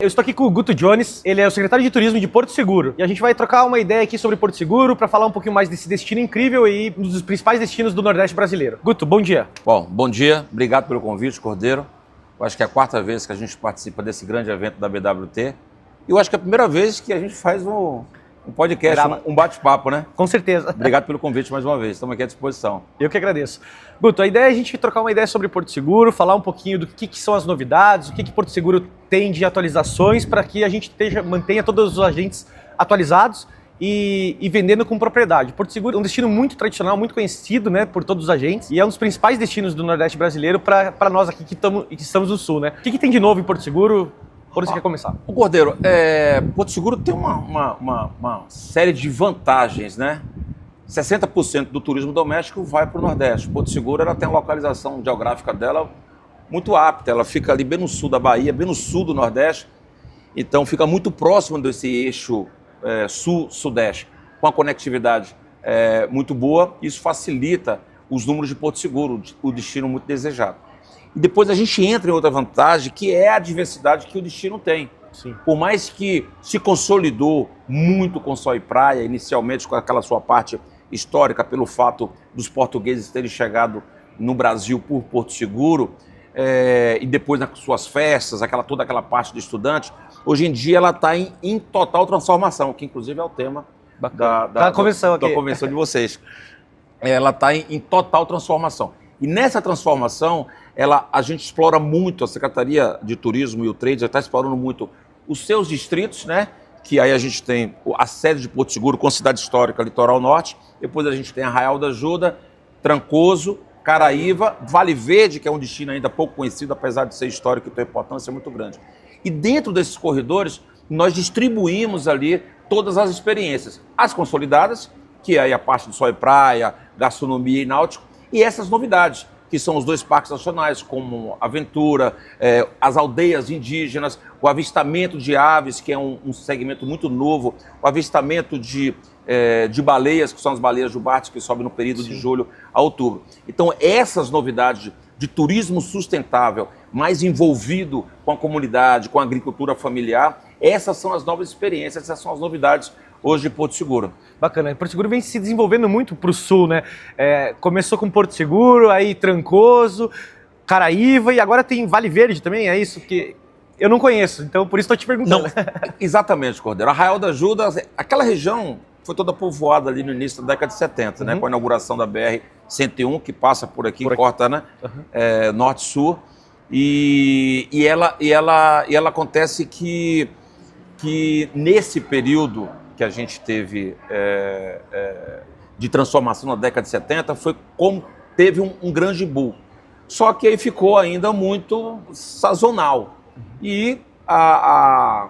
Eu estou aqui com o Guto Jones, ele é o secretário de Turismo de Porto Seguro. E a gente vai trocar uma ideia aqui sobre Porto Seguro para falar um pouquinho mais desse destino incrível e um dos principais destinos do Nordeste brasileiro. Guto, bom dia. Bom dia, obrigado pelo convite, Cordeiro. Eu acho que é a quarta vez que a gente participa desse grande evento da BWT. E eu acho que é a primeira vez que a gente faz um podcast, um bate-papo, né? Com certeza. Obrigado pelo convite mais uma vez, estamos aqui à disposição. Eu que agradeço. Guto, a ideia é a gente trocar uma ideia sobre Porto Seguro, falar um pouquinho do que são as novidades, o que Porto Seguro tem de atualizações para que a gente mantenha todos os agentes atualizados e vendendo com propriedade. Porto Seguro é um destino muito tradicional, muito conhecido, né, por todos os agentes e é um dos principais destinos do Nordeste brasileiro para nós aqui que estamos no Sul, né? O que tem de novo em Porto Seguro? Por onde você quer começar? O Cordeiro, Porto Seguro tem uma série de vantagens, né? 60% do turismo doméstico vai para o Nordeste. Porto Seguro ela tem a localização geográfica dela muito apta. Ela fica ali bem no sul da Bahia, bem no sul do Nordeste. Então fica muito próximo desse eixo sul-sudeste, com a conectividade muito boa. Isso facilita os números de Porto Seguro, o destino muito desejado. E depois a gente entra em outra vantagem, que é a diversidade que o destino tem. Sim. Por mais que se consolidou muito com Sol e Praia, inicialmente com aquela sua parte histórica, pelo fato dos portugueses terem chegado no Brasil por Porto Seguro, e depois nas suas festas, toda aquela parte do estudante, hoje em dia ela está em total transformação, que inclusive é o tema da convenção de vocês. Ela está em total transformação. E nessa transformação, a gente explora muito, a Secretaria de Turismo e o Trade já está explorando muito os seus distritos, né? Que aí a gente tem a sede de Porto Seguro com cidade histórica, Litoral Norte, depois a gente tem Arraial da Ajuda, Trancoso, Caraíva, Vale Verde, que é um destino ainda pouco conhecido, apesar de ser histórico e ter importância muito grande. E dentro desses corredores, nós distribuímos ali todas as experiências, as consolidadas, que é aí a parte do Sol e Praia, gastronomia e náutico, e essas novidades, que são os 2 parques nacionais, como Aventura, as aldeias indígenas, o avistamento de aves, que é um segmento muito novo, o avistamento de baleias, que são as baleias jubartes, que sobem no período de julho a outubro. Então, essas novidades de turismo sustentável, mais envolvido com a comunidade, com a agricultura familiar, essas são as novas experiências, essas são as novidades hoje de Porto Seguro. Bacana. Porto Seguro vem se desenvolvendo muito para o sul, né? Começou com Porto Seguro, aí Trancoso, Caraíva e agora tem Vale Verde também, é isso? Que eu não conheço, então por isso estou te perguntando. Não, exatamente, Cordeiro. Arraial da Ajuda, aquela região foi toda povoada ali no início da década de 70, né? Com a inauguração da BR-101, que passa por aqui, corta, né? Norte-Sul. E ela acontece que nesse período que a gente teve de transformação na década de 70, foi como teve um grande boom. Só que aí ficou ainda muito sazonal. E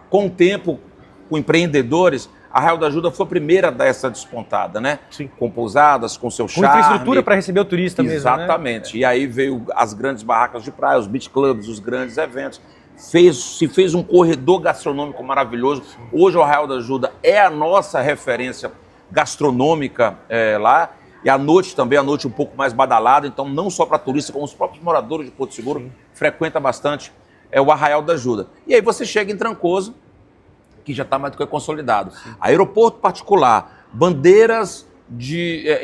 com o tempo, com empreendedores, a Arraial da Ajuda foi a primeira a dar essa despontada, né? Sim. Com pousadas, com seu charme. Com infraestrutura para receber o turista mesmo, né? Exatamente. E aí veio as grandes barracas de praia, os beach clubs, os grandes eventos. Se fez um corredor gastronômico maravilhoso. Hoje o Arraial da Ajuda é a nossa referência gastronômica lá. E à noite também, à noite um pouco mais badalada. Então não só para turistas, como os próprios moradores de Porto Seguro frequentam bastante o Arraial da Ajuda. E aí você chega em Trancoso, que já está mais do que consolidado. Aeroporto particular, bandeiras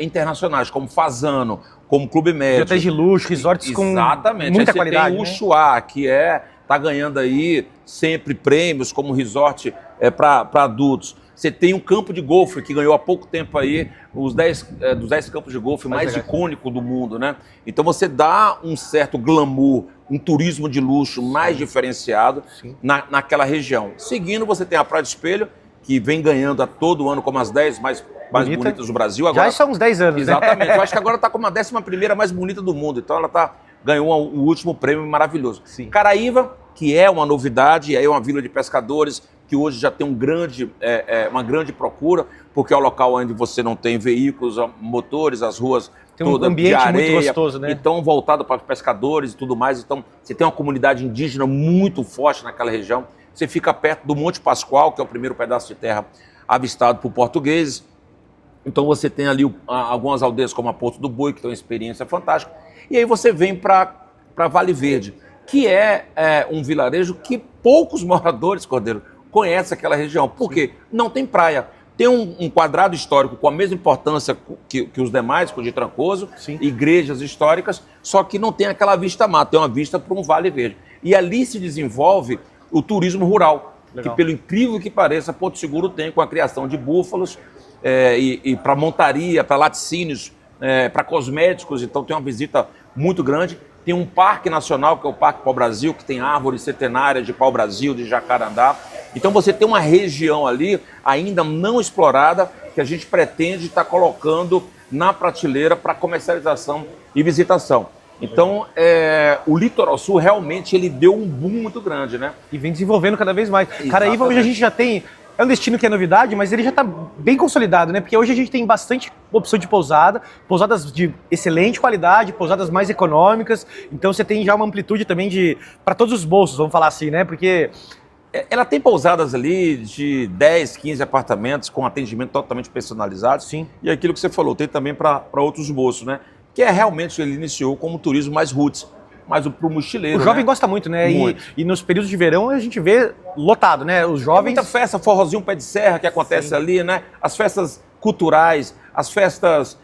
internacionais, como Fasano, como Clube Médio. Hotéis de luxo, resorts com muita qualidade. Tem o Ushuaia, que está ganhando aí sempre prêmios como resort para adultos. Você tem um campo de golfe que ganhou há pouco tempo aí dos 10 campos de golfe mais icônicos do mundo, né? Então você dá um certo glamour, um turismo de luxo mais diferenciado naquela região. Seguindo, você tem a Praia do Espelho, que vem ganhando a todo ano como as 10 mais bonitas do Brasil. Agora, já são uns 10 anos, exatamente. Né? Eu acho que agora está como a 11ª mais bonita do mundo. Então ela ganhou o último prêmio maravilhoso. Sim. Caraíva, que é uma novidade, é uma vila de pescadores, que hoje já tem uma grande procura, porque é o local onde você não tem veículos, motores, as ruas tem todas um ambiente de areia, muito gostoso, né? Então voltado para pescadores e tudo mais. Então você tem uma comunidade indígena muito forte naquela região. Você fica perto do Monte Pascoal, que é o primeiro pedaço de terra avistado por portugueses. Então você tem ali algumas aldeias como a Porto do Boi, que tem uma experiência fantástica. E aí você vem para Vale Verde. que é um vilarejo que poucos moradores, Cordeiro, conhecem aquela região. Por quê? Não tem praia. Tem um quadrado histórico com a mesma importância que os demais, com o de Trancoso, igrejas históricas, só que não tem aquela vista-mata, tem uma vista para um vale verde. E ali se desenvolve o turismo rural, que pelo incrível que pareça, Porto Seguro tem com a criação de búfalos e para montaria, para laticínios, para cosméticos, então tem uma visita muito grande. Tem um parque nacional, que é o Parque Pau-Brasil, que tem árvores centenárias de pau-brasil, de jacarandá. Então você tem uma região ali ainda não explorada que a gente pretende estar colocando na prateleira para comercialização e visitação. Então, o Litoral Sul realmente ele deu um boom muito grande, né? E vem desenvolvendo cada vez mais. Exatamente. Caraíva hoje a gente já tem... É um destino que é novidade, mas ele já está bem consolidado, né? Porque hoje a gente tem bastante opção de pousada, pousadas de excelente qualidade, pousadas mais econômicas. Então você tem já uma amplitude também para todos os bolsos, vamos falar assim, né? Porque ela tem pousadas ali de 10, 15 apartamentos com atendimento totalmente personalizado. Sim. E aquilo que você falou, tem também para outros bolsos, né? Que é realmente, ele iniciou como turismo mais roots, mas para o mochileiro. O jovem né? gosta muito, né? Muito. E nos períodos de verão a gente vê lotado, né? Os Tem jovens... muita festa, forrozinho pé de serra que acontece ali, né? As festas culturais, as festas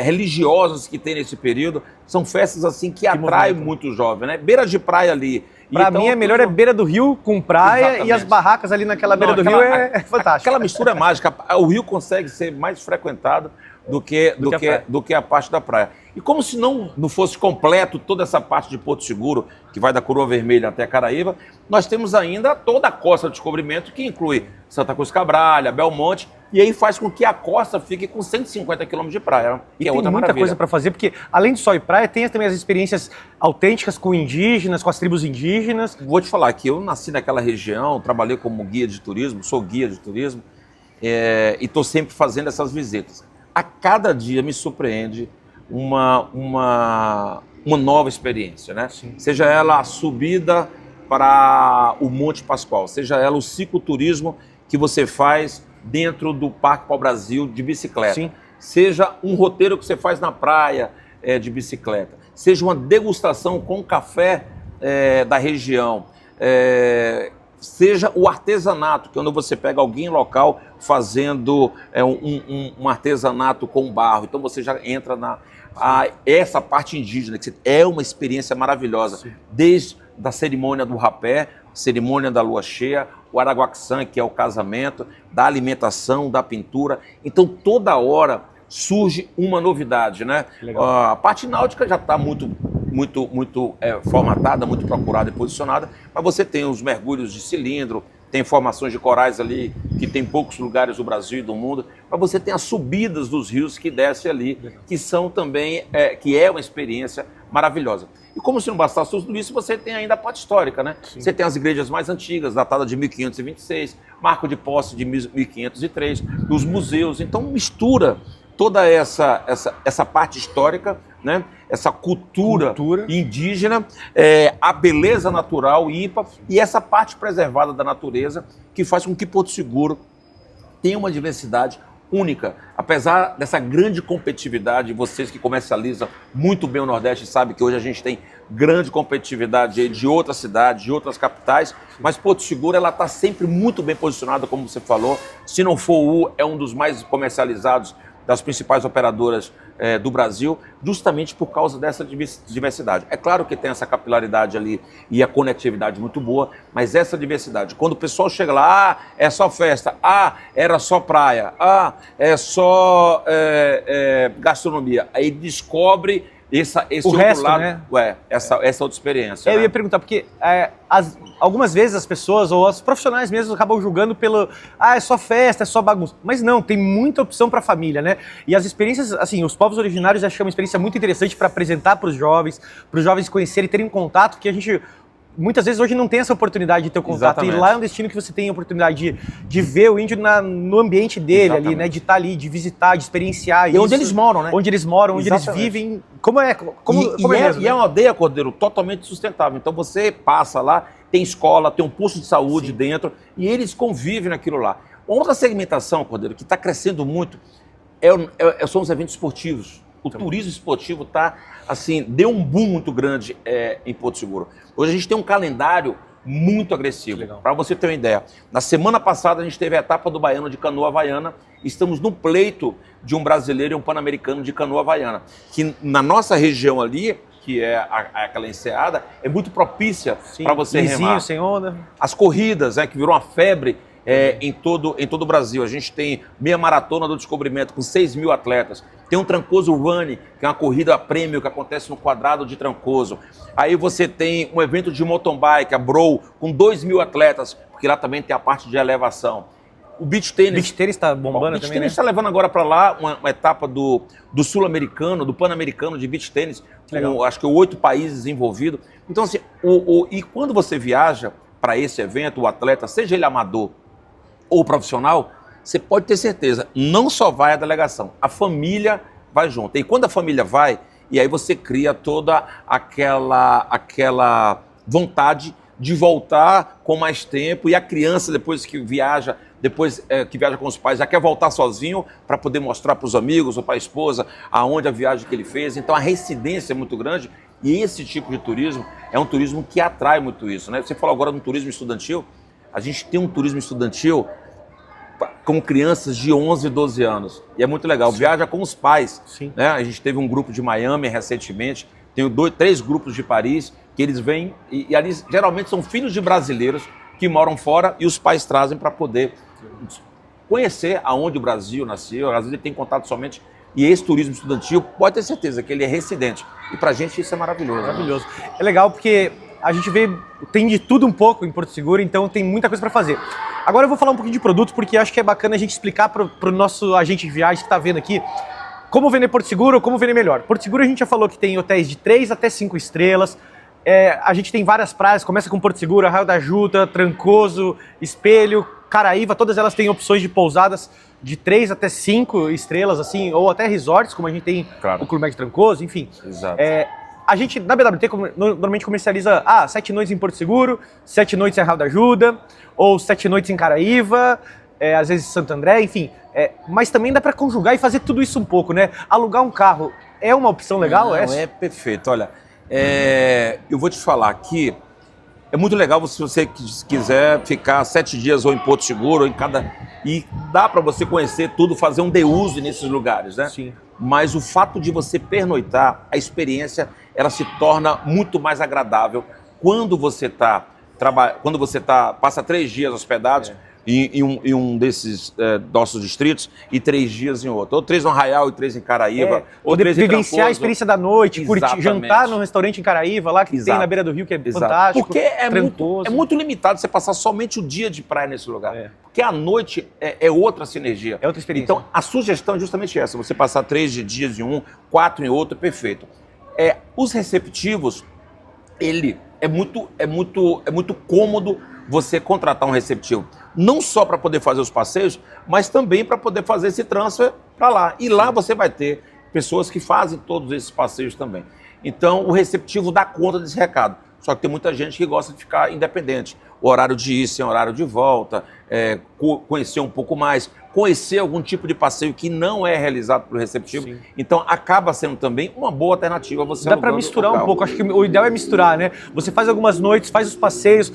religiosas que tem nesse período, são festas assim que atraem muito o jovem, né? Beira de praia ali. Pra mim, é melhor beira do rio com praia. Exatamente. E as barracas ali naquela beira do rio é fantástico. Aquela mistura é mágica. O rio consegue ser mais frequentado do que a parte da praia. E como se não fosse completo toda essa parte de Porto Seguro, que vai da Coroa Vermelha até Caraíva, nós temos ainda toda a costa do descobrimento, que inclui Santa Cruz Cabralha, Belmonte, e aí faz com que a costa fique com 150 quilômetros de praia. E tem muita coisa para fazer, porque além de sol e praia, tem também as experiências autênticas com indígenas, com as tribos indígenas. Vou te falar que eu nasci naquela região, trabalhei como guia de turismo, sou guia de turismo, e estou sempre fazendo essas visitas. A cada dia me surpreende uma nova experiência, né? Sim. Seja ela a subida para o Monte Pascoal, seja ela o cicloturismo que você faz dentro do Parque Pau-Brasil de bicicleta, Sim. seja um roteiro que você faz na praia de bicicleta, seja uma degustação com café da região, seja o artesanato, que é quando você pega alguém local fazendo um artesanato com barro, então você já entra essa parte indígena, que é uma experiência maravilhosa. Sim. Desde da cerimônia do rapé, cerimônia da lua cheia, o araguaxã, que é o casamento, da alimentação, da pintura. Então toda hora surge uma novidade, né? A parte náutica já está muito formatada, muito procurada e posicionada, mas você tem os mergulhos de cilindro, tem formações de corais ali, que tem poucos lugares do Brasil e do mundo, mas você tem as subidas dos rios que descem ali, que são também, que é uma experiência maravilhosa. E como se não bastasse tudo isso, você tem ainda a parte histórica, né? Sim. Você tem as igrejas mais antigas, datadas de 1526, marco de posse de 1503, os museus, então mistura toda essa parte histórica, né? Essa cultura indígena, a beleza natural ímpar e essa parte preservada da natureza que faz com que Porto Seguro tenha uma diversidade única. Apesar dessa grande competitividade, vocês que comercializam muito bem o Nordeste sabem que hoje a gente tem grande competitividade de outras cidades, de outras capitais, mas Porto Seguro ela está sempre muito bem posicionada, como você falou. Se não for é um dos mais comercializados das principais operadoras do Brasil, justamente por causa dessa diversidade. É claro que tem essa capilaridade ali e a conectividade muito boa, mas essa diversidade, quando o pessoal chega lá, é só festa, era só praia, é só gastronomia, aí descobre esse o outro resto, lado, né? essa outra experiência. Eu né? ia perguntar, porque algumas vezes as pessoas, ou os profissionais mesmo, acabam julgando pelo, é só festa, é só bagunça. Mas não, tem muita opção para a família, né? E as experiências, assim, os povos originários acham uma experiência muito interessante para apresentar para os jovens conhecerem, terem contato, que a gente... Muitas vezes hoje não tem essa oportunidade de ter o contato. Exatamente. E lá é um destino que você tem a oportunidade de ver o índio no ambiente dele. Exatamente. Ali, né? De estar ali, de visitar, de experienciar. E onde eles moram, né? Onde eles moram, onde Exatamente. eles vivem. Como é mesmo, e é uma aldeia, Cordeiro, totalmente sustentável. Então você passa lá, tem escola, tem um posto de saúde Sim. dentro, e eles convivem naquilo lá. Outra segmentação, Cordeiro, que está crescendo muito, são os eventos esportivos. O turismo esportivo tá, assim, deu um boom muito grande em Porto Seguro. Hoje a gente tem um calendário muito agressivo. Para você ter uma ideia, na semana passada a gente teve a etapa do Baiano de canoa havaiana. Estamos no pleito de um brasileiro e um pan-americano de canoa havaiana, que na nossa região ali, que é aquela enseada, é muito propícia para você remar. Sem onda. As corridas, que virou uma febre em todo o Brasil. A gente tem meia maratona do descobrimento com 6.000 atletas. Tem um Trancoso Run, que é uma corrida prêmio que acontece no quadrado de Trancoso. Aí você tem um evento de mountain bike, a Bro, com 2.000 atletas, porque lá também tem a parte de elevação. O beach tênis. O beach tênis está bombando também, O beach tênis está levando agora para lá uma etapa do sul-americano, do pan-americano de beach tênis, com acho que 8 países envolvidos. Então, assim, e quando você viaja para esse evento, o atleta, seja ele amador ou profissional, você pode ter certeza, não só vai a delegação, a família vai junto. E quando a família vai, e aí você cria toda aquela vontade de voltar com mais tempo, e a criança, depois que viaja com os pais, já quer voltar sozinho para poder mostrar para os amigos ou para a esposa aonde a viagem que ele fez. Então a residência é muito grande, e esse tipo de turismo é um turismo que atrai muito isso, né? Você falou agora no turismo estudantil, a gente tem um turismo estudantil com crianças de 11 e 12 anos, e é muito legal. Sim. Viaja com os pais. Sim. Né? A gente teve um grupo de Miami recentemente, tem 3 grupos de Paris, que eles vêm, e ali geralmente são filhos de brasileiros que moram fora, e os pais trazem para poder conhecer aonde o Brasil nasceu. Às vezes ele tem contato somente, e esse turismo estudantil, pode ter certeza que ele é residente, e pra gente isso é maravilhoso. Maravilhoso. Né? É legal porque a gente tem de tudo um pouco em Porto Seguro, então tem muita coisa para fazer. Agora eu vou falar um pouquinho de produto, porque acho que é bacana a gente explicar para o nosso agente de viagem que está vendo aqui como vender Porto Seguro, como vender melhor. Porto Seguro a gente já falou que tem hotéis de 3 até 5 estrelas, a gente tem várias praias, começa com Porto Seguro, Arraial da Ajuda, Trancoso, Espelho, Caraíva, todas elas têm opções de pousadas de 3 até 5 estrelas, assim, ou até resorts, como a gente tem o Clube Med Trancoso, enfim. Exato. A gente, na BWT, normalmente comercializa 7 noites em Porto Seguro, 7 noites em Arraial da Ajuda, ou 7 noites em Caraíva, às vezes Santo André, enfim. Mas também dá para conjugar e fazer tudo isso um pouco, né? Alugar um carro é uma opção legal? Não, é perfeito. Olha, eu vou te falar aqui, é muito legal se você quiser ficar 7 dias ou em Porto Seguro, ou em e dá para você conhecer tudo, fazer um deuso nesses lugares, né? Sim. Mas o fato de você pernoitar, a experiência, ela se torna muito mais agradável quando você passa 3 dias hospedados em um desses nossos distritos e 3 dias em outro. Ou 3 no Arraial e 3 em Caraíva. Ou 3 em vivenciar a experiência da noite, curtir, jantar num restaurante em Caraíva, lá que tem na beira do rio, que é fantástico. Porque é muito limitado você passar somente o dia de praia nesse lugar. Porque a noite é outra sinergia. É outra experiência. Então, a sugestão é justamente essa. Você passar 3 dias em um, 4 em outro, perfeito. Os receptivos, ele é muito cômodo você contratar um receptivo. Não só para poder fazer os passeios, mas também para poder fazer esse transfer para lá. E lá você vai ter pessoas que fazem todos esses passeios também. Então, o receptivo dá conta desse recado. Só que tem muita gente que gosta de ficar independente. O horário de ir sem horário de volta, conhecer um pouco mais, conhecer algum tipo de passeio que não é realizado pelo receptivo. Sim. Então, acaba sendo também uma boa alternativa. Dá para misturar um pouco. Acho que o ideal é misturar, né? Você faz algumas noites, faz os passeios,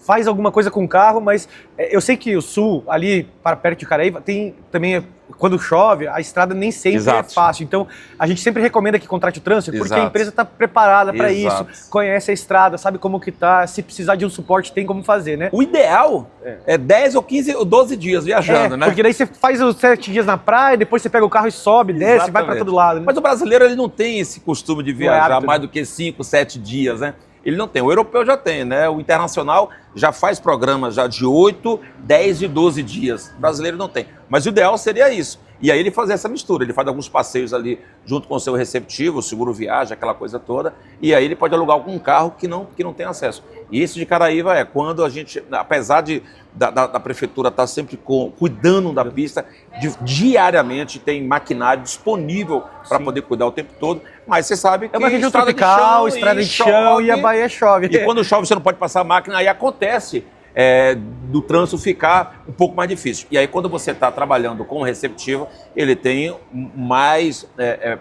faz alguma coisa com o carro, mas eu sei que o sul, ali para perto de Caraíva, tem também, quando chove, a estrada nem sempre é fácil. Então, a gente sempre recomenda que contrate o transfer, porque a empresa está preparada para isso, conhece a estrada, sabe como que tá, se precisar de um suporte, tem como fazer, né? O ideal é 10 ou 15 ou 12 dias viajando, né? Porque daí você faz os 7 dias na praia, depois você pega o carro e sobe, desce, vai para todo lado. Né? Mas o brasileiro, ele não tem esse costume de viajar mais do que 5, 7 dias, né? Ele não tem, o europeu já tem, né? O internacional já faz programas já de 8, 10 e 12 dias. O brasileiro não tem. Mas o ideal seria isso. E aí ele fazer essa mistura, ele faz alguns passeios ali junto com o seu receptivo, o seguro viagem, aquela coisa toda, e aí ele pode alugar algum carro que não tem acesso. E esse de Caraíva é quando a gente, apesar da prefeitura estar sempre cuidando da pista, diariamente tem maquinário disponível para poder cuidar o tempo todo, mas você sabe que é uma região tropical, estrada de chão e a Bahia chove. E quando chove você não pode passar a máquina, aí acontece do trânsito ficar um pouco mais difícil. E aí, quando você está trabalhando com o receptivo, ele tem mais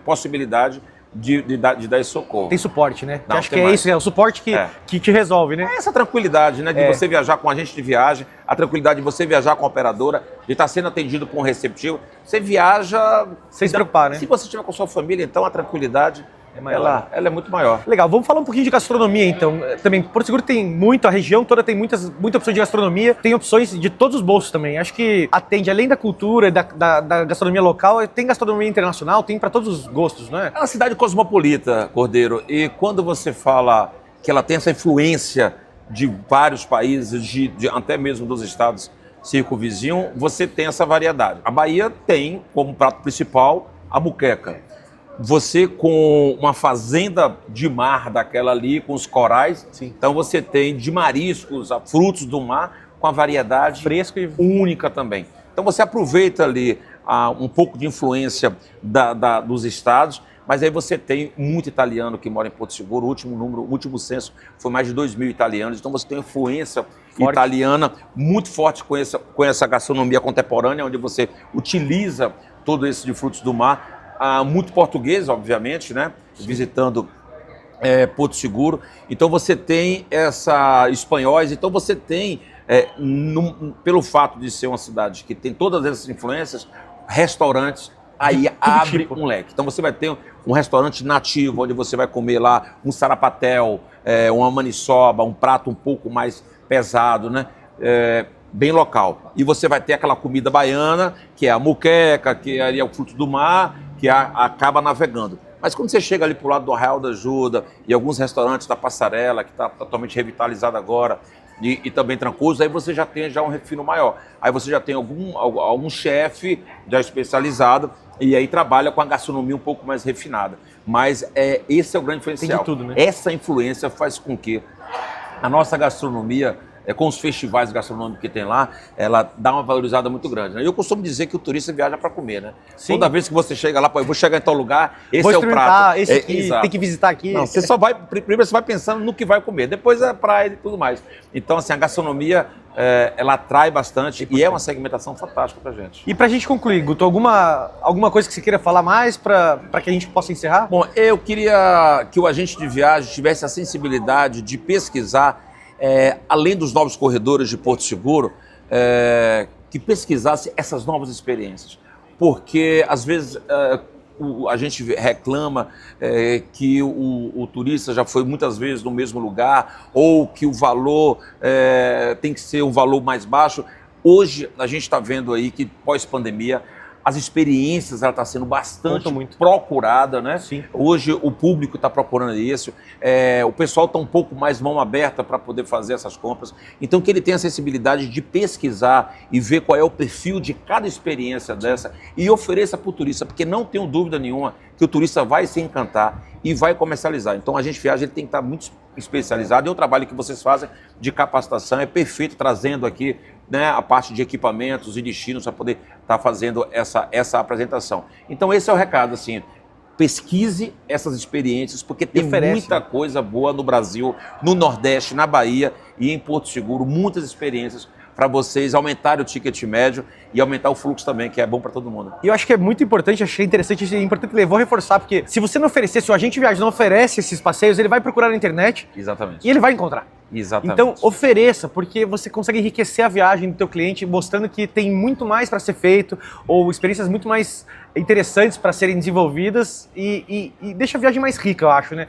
possibilidade de dar esse socorro. Tem suporte, né? Não, acho que tem é mais. isso, é o suporte que te resolve, né? É essa tranquilidade, né? De você viajar com agente de viagem, a tranquilidade de você viajar com a operadora, de estar sendo atendido por um receptivo. Você viaja... Sem se preocupar, né? Se você estiver com a sua família, então a tranquilidade ela é muito maior. Legal, vamos falar um pouquinho de gastronomia, então. Também, Porto Seguro tem muito, a região toda tem muita opção de gastronomia, tem opções de todos os bolsos também. Acho que atende, além da cultura, da gastronomia local, tem gastronomia internacional, tem para todos os gostos, não é? É uma cidade cosmopolita, Cordeiro, e quando você fala que ela tem essa influência de vários países, até mesmo dos estados circunvizinhos, você tem essa variedade. A Bahia tem como prato principal a muqueca. Você com uma fazenda de mar daquela ali, com os corais, Sim. Então você tem de mariscos a frutos do mar com a variedade fresco e única também. Então você aproveita ali um pouco de influência dos estados, mas aí você tem muito italiano que mora em Porto Seguro. O último censo foi mais de 2.000 italianos, então você tem influência italiana muito forte com essa gastronomia contemporânea, onde você utiliza todo esse de frutos do mar. Muito português, obviamente, né? Visitando Porto Seguro. Então você tem espanhóis, então você tem, pelo fato de ser uma cidade que tem todas essas influências, restaurantes, aí abre um leque. Então você vai ter um restaurante nativo, onde você vai comer lá um sarapatel, uma maniçoba, um prato um pouco mais pesado, né? Bem local. E você vai ter aquela comida baiana, que é a muqueca, que é o fruto do mar, que acaba navegando. Mas quando você chega ali para o lado do Arraial da Ajuda e alguns restaurantes da Passarela, que está totalmente revitalizado agora, e também Trancoso, aí você já tem um refino maior. Aí você já tem algum chefe já especializado e aí trabalha com a gastronomia um pouco mais refinada. Mas esse é o grande diferencial. Tem de tudo, né? Essa influência faz com que a nossa gastronomia, com os festivais gastronômicos que tem lá, ela dá uma valorizada muito grande, né? Eu costumo dizer que o turista viaja para comer, né? Sim. Toda vez que você chega lá, eu vou chegar em tal lugar, esse vou é o prato. Esse aqui, tem que visitar aqui. Não, você só vai, primeiro você vai pensando no que vai comer, depois é praia e tudo mais. Então, assim, a gastronomia, ela atrai bastante e é uma segmentação fantástica pra gente. E pra gente concluir, Guto, alguma coisa que você queira falar mais para que a gente possa encerrar? Bom, eu queria que o agente de viagem tivesse a sensibilidade de pesquisar, além dos novos corredores de Porto Seguro, que pesquisasse essas novas experiências. Porque, às vezes, a gente reclama que o turista já foi muitas vezes no mesmo lugar, ou que o valor tem que ser um valor mais baixo. Hoje, a gente está vendo aí que, pós-pandemia, as experiências ela está sendo bastante procurada, né? Sim. Hoje o público está procurando isso, o pessoal está um pouco mais mão aberta para poder fazer essas compras. Então que ele tenha a sensibilidade de pesquisar e ver qual é o perfil de cada experiência dessa e ofereça para o turista, porque não tenho dúvida nenhuma que o turista vai se encantar e vai comercializar. Então a gente viagem ele tem que estar muito especializado e o trabalho que vocês fazem de capacitação é perfeito, trazendo aqui, né, a parte de equipamentos e destinos para poder estar fazendo essa apresentação. Então esse é o recado, assim, pesquise essas experiências, porque tem muita coisa boa no Brasil, no Nordeste, na Bahia e em Porto Seguro, muitas experiências para vocês aumentarem o ticket médio e aumentar o fluxo também, que é bom para todo mundo. E eu acho que é muito importante, achei interessante, vou reforçar, porque se você não oferecer, se o agente de viagem não oferece esses passeios, ele vai procurar na internet. Exatamente. E ele vai encontrar. Exatamente. Então, ofereça, porque você consegue enriquecer a viagem do teu cliente, mostrando que tem muito mais para ser feito, ou experiências muito mais interessantes para serem desenvolvidas e deixa a viagem mais rica, eu acho, né?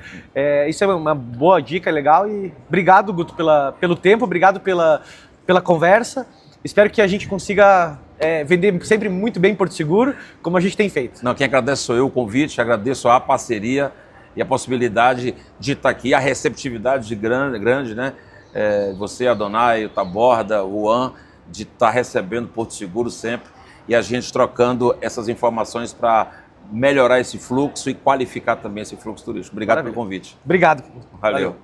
Isso é uma boa dica, legal. E obrigado, Guto, pelo tempo, obrigado pela conversa. Espero que a gente consiga vender sempre muito bem Porto Seguro, como a gente tem feito. Não, quem agradece sou eu o convite, agradeço a parceria e a possibilidade de estar aqui, a receptividade grande, né? Você, Adonai, o Taborda, o Juan, de estar recebendo Porto Seguro sempre e a gente trocando essas informações para melhorar esse fluxo e qualificar também esse fluxo turístico. Obrigado pelo convite. Obrigado. Valeu.